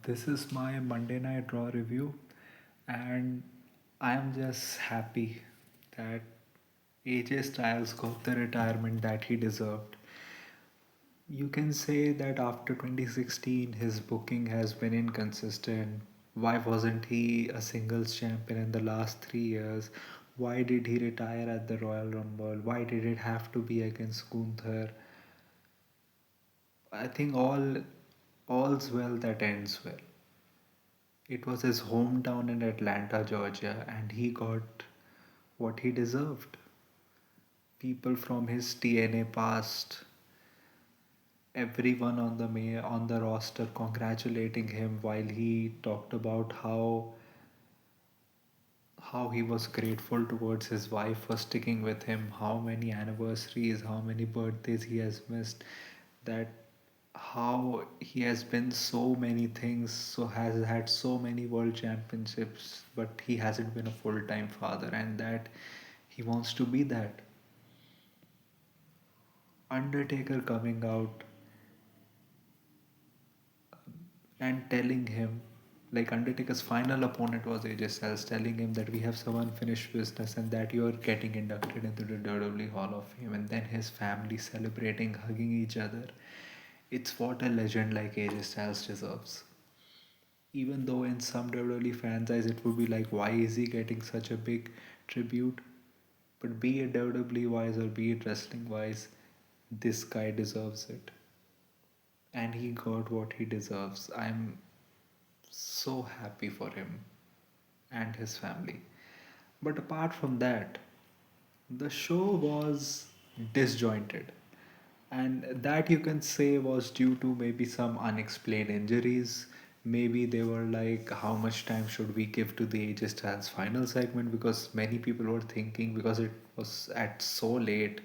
This is my Monday Night Raw review, and I'm just happy that AJ Styles got the retirement that he deserved. You can say that after 2016, his booking has been inconsistent. Why wasn't he a singles champion in the last 3 years? Why did he retire at the Royal Rumble? Why did it have to be against Gunther? I think all's well that ends well. It was his hometown in Atlanta, Georgia, and he got what he deserved. People from his TNA past, everyone on on the roster congratulating him while he talked about how he was grateful towards his wife for sticking with him, how many anniversaries, how many birthdays he has missed, that how he has been so many things, so has had so many world championships, but he hasn't been a full-time father, and that he wants to be that. Undertaker coming out and telling him, like Undertaker's final opponent was AJ Styles, telling him that we have some unfinished business and that you're getting inducted into the WWE Hall of Fame, and then his family celebrating, hugging each other. It's what a legend like AJ Styles deserves. Even though in some WWE fans' eyes it would be like, why is he getting such a big tribute? But be it WWE wise or be it wrestling wise, this guy deserves it. And he got what he deserves. I'm so happy for him and his family. But apart from that, the show was disjointed. And that you can say was due to maybe some unexplained injuries. Maybe they were like, how much time should we give to the AJ Styles final segment? Because many people were thinking, because it was at so late,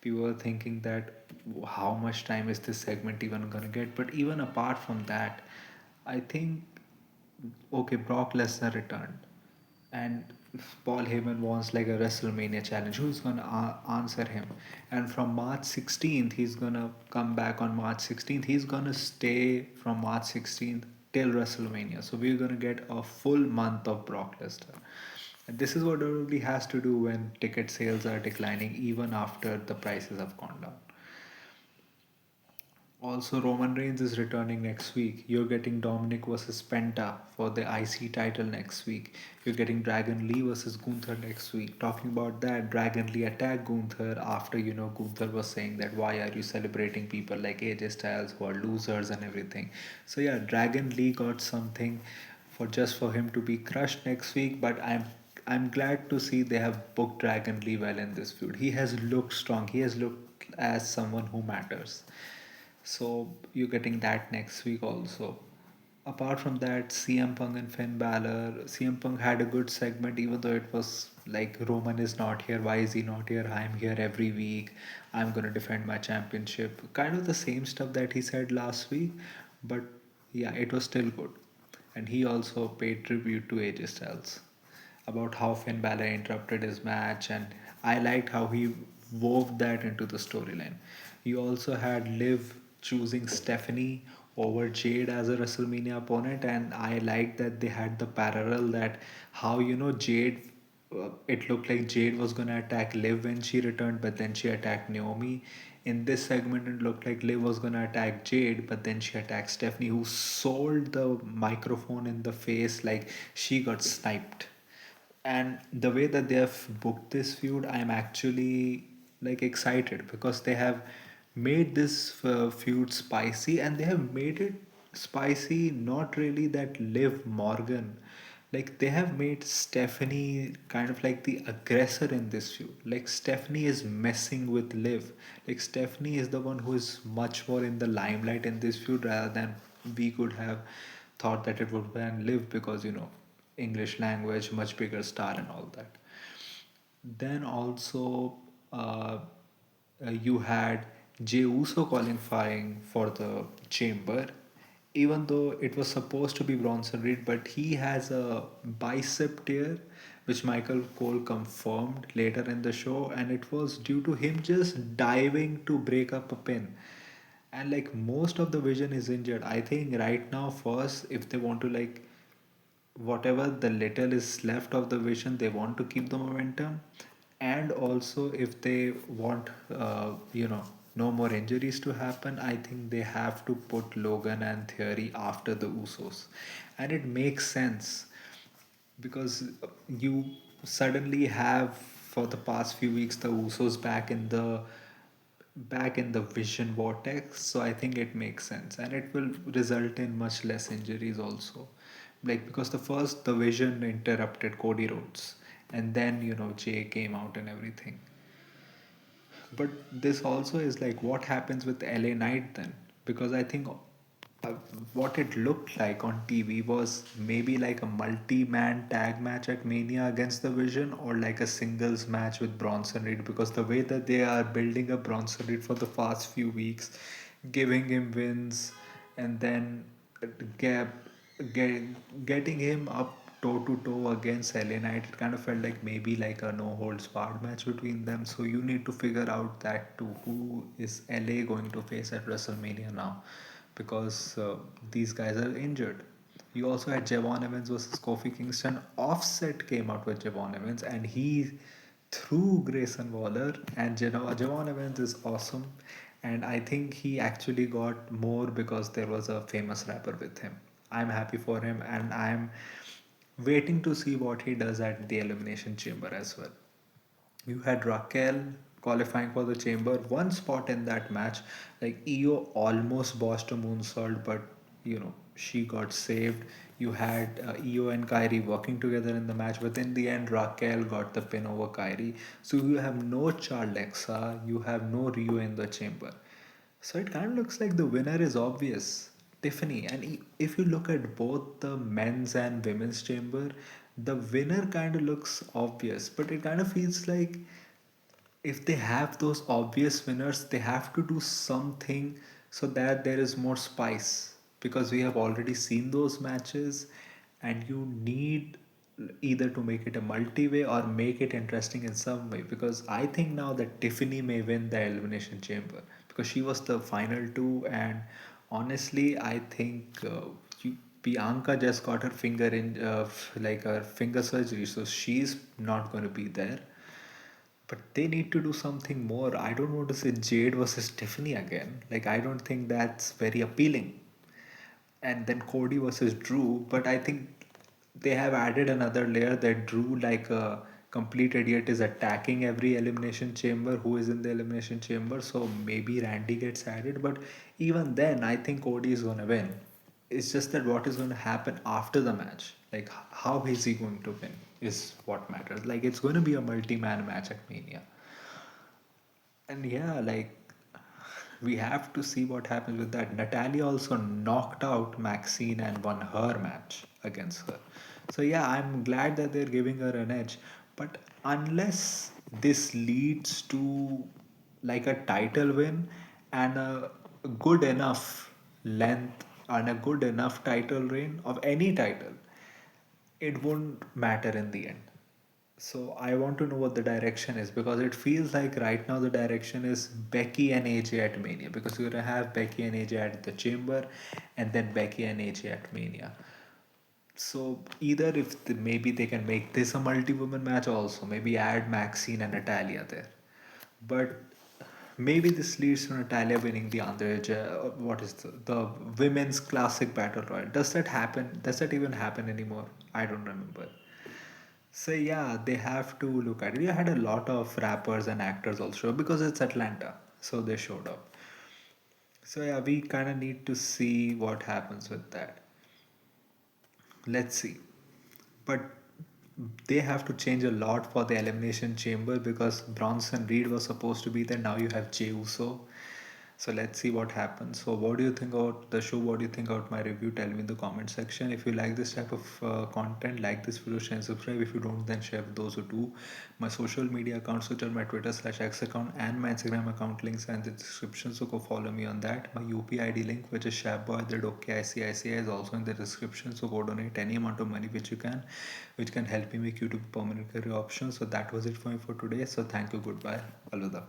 people were thinking that how much time is this segment even gonna get? But even apart from that, I think okay, Brock Lesnar returned, and Paul Heyman wants like a WrestleMania challenge. Who's gonna answer him? And from March 16th, he's gonna come back on March 16th. He's gonna stay from March 16th till WrestleMania. So we're gonna get a full month of Brock Lesnar. And this is what WWE has to do when ticket sales are declining, even after the prices have gone down. Also, Roman Reigns is returning next week. You're getting Dominic versus Penta for the IC title next week. You're getting Dragon Lee versus Gunther next week. Talking about that, Dragon Lee attacked Gunther after Gunther was saying that why are you celebrating people like AJ Styles who are losers and everything. So yeah, Dragon Lee got something for just for him to be crushed next week. But I'm glad to see they have booked Dragon Lee well in this feud. He has looked strong. He has looked as someone who matters. So you're getting that next week also. Apart from that, CM Punk and Finn Balor. CM Punk had a good segment, even though it was like Roman is not here. Why is he not here? I'm here every week. I'm gonna defend my championship. Kind of the same stuff that he said last week, but yeah, it was still good. And he also paid tribute to AJ Styles about how Finn Balor interrupted his match, and I liked how he wove that into the storyline. You also had Liv choosing Stephanie over Jade as a WrestleMania opponent, and I liked that they had the parallel that how Jade. It looked like Jade was gonna attack Liv when she returned, but then she attacked Naomi. In this segment, it looked like Liv was gonna attack Jade, but then she attacked Stephanie, who sold the microphone in the face like she got sniped. And the way that they have booked this feud, I'm actually like excited because they have made this feud spicy, and they have made it spicy not really that Liv Morgan, like they have made Stephanie kind of like the aggressor in this feud. Like Stephanie is messing with Liv. Like Stephanie is the one who is much more in the limelight in this feud rather than we could have thought that it would ban Liv, because English language, much bigger star and all that. Then also, uh, you had Jey Uso qualifying for the Chamber, even though it was supposed to be Bronson Reed, but he has a bicep tear, which Michael Cole confirmed later in the show, and it was due to him just diving to break up a pin. and like most of the vision is injured. I think right now, first, if they want to like whatever the little is left of the vision, they want to keep the momentum, and also if they want, no more injuries to happen, I think they have to put Logan and Theory after the Usos, and it makes sense because you suddenly have for the past few weeks the Usos back in the vision vortex, so I think it makes sense and it will result in much less injuries also, like because the vision interrupted Cody Rhodes, and then Jay came out and everything. But this also is like what happens with LA Knight then? Because I think what it looked like on TV was maybe like a multi man tag match at Mania against the Vision, or like a singles match with Bronson Reed. Because the way that they are building up Bronson Reed for the past few weeks, giving him wins, and then get, getting him up toe to toe against LA Knight, it kind of felt like maybe like a no holds barred match between them. So you need to figure out that too. Who is LA going to face at WrestleMania now? Because these guys are injured. You also had Javon Evans versus Kofi Kingston. Offset came out with Javon Evans and he threw Grayson Waller. And Javon Evans is awesome. And I think he actually got more because there was a famous rapper with him. I'm happy for him and I'm waiting to see what he does at the Elimination Chamber as well. You had Raquel qualifying for the chamber. One spot in that match, like Io almost bossed a moonsault, but she got saved. You had Io and Kyrie working together in the match, but in the end, Raquel got the pin over Kyrie. So you have no Charlexa, you have no Rio in the chamber. So it kind of looks like the winner is obvious, Tiffany. And if you look at both the men's and women's chamber, the winner kind of looks obvious, but it kind of feels like if they have those obvious winners, they have to do something so that there is more spice, because we have already seen those matches and you need either to make it a multi-way or make it interesting in some way, because I think now that Tiffany may win the Elimination Chamber because she was the final two, and honestly I think Bianca just got her finger in like her finger surgery, so she's not going to be there. But they need to do something more. I don't want to say Jade versus Tiffany again. Like, I don't think that's very appealing. And then Cody versus Drew, but I think they have added another layer that Drew, like a complete idiot, is attacking every elimination chamber who is in the elimination chamber. So maybe Randy gets added, but even then, I think Cody is gonna win. It's just that what is going to happen after the match, like how is he going to win, is what matters. Like it's going to be a multi-man match at Mania, and yeah, like we have to see what happens with that. Natalia also knocked out Maxine and won her match against her. So yeah, I'm glad that they're giving her an edge. But unless this leads to like a title win and a good enough length and a good enough title reign of any title, it won't matter in the end. So I want to know what the direction is, because it feels like right now the direction is Becky and AJ at Mania, because you're gonna have Becky and AJ at the Chamber, and then Becky and AJ at Mania. So either if maybe they can make this a multi-woman match also, maybe add Maxine and Natalia there. But maybe this leads to Natalia winning the Andrej. What is the women's classic battle royal? Does that happen? Does that even happen anymore? I don't remember. So yeah, they have to look at it. We had a lot of rappers and actors also because it's Atlanta, so they showed up. So yeah, we kind of need to see what happens with that. Let's see. But they have to change a lot for the Elimination Chamber because Bronson Reed was supposed to be there. Now you have Jey Uso. So let's see what happens. So what do you think about the show? What do you think about my review? Tell me in the comment section. If you like this type of content, like this video, share and subscribe. If you don't, then share with those who do. My social media accounts, which are my Twitter/X account and my Instagram account, links are in the description. So go follow me on that. My UPI ID link, which is shabboy@okicici, is also in the description. So go donate any amount of money which you can, which can help me make YouTube a permanent career option. So that was it for me for today. So thank you. Goodbye. Alvida.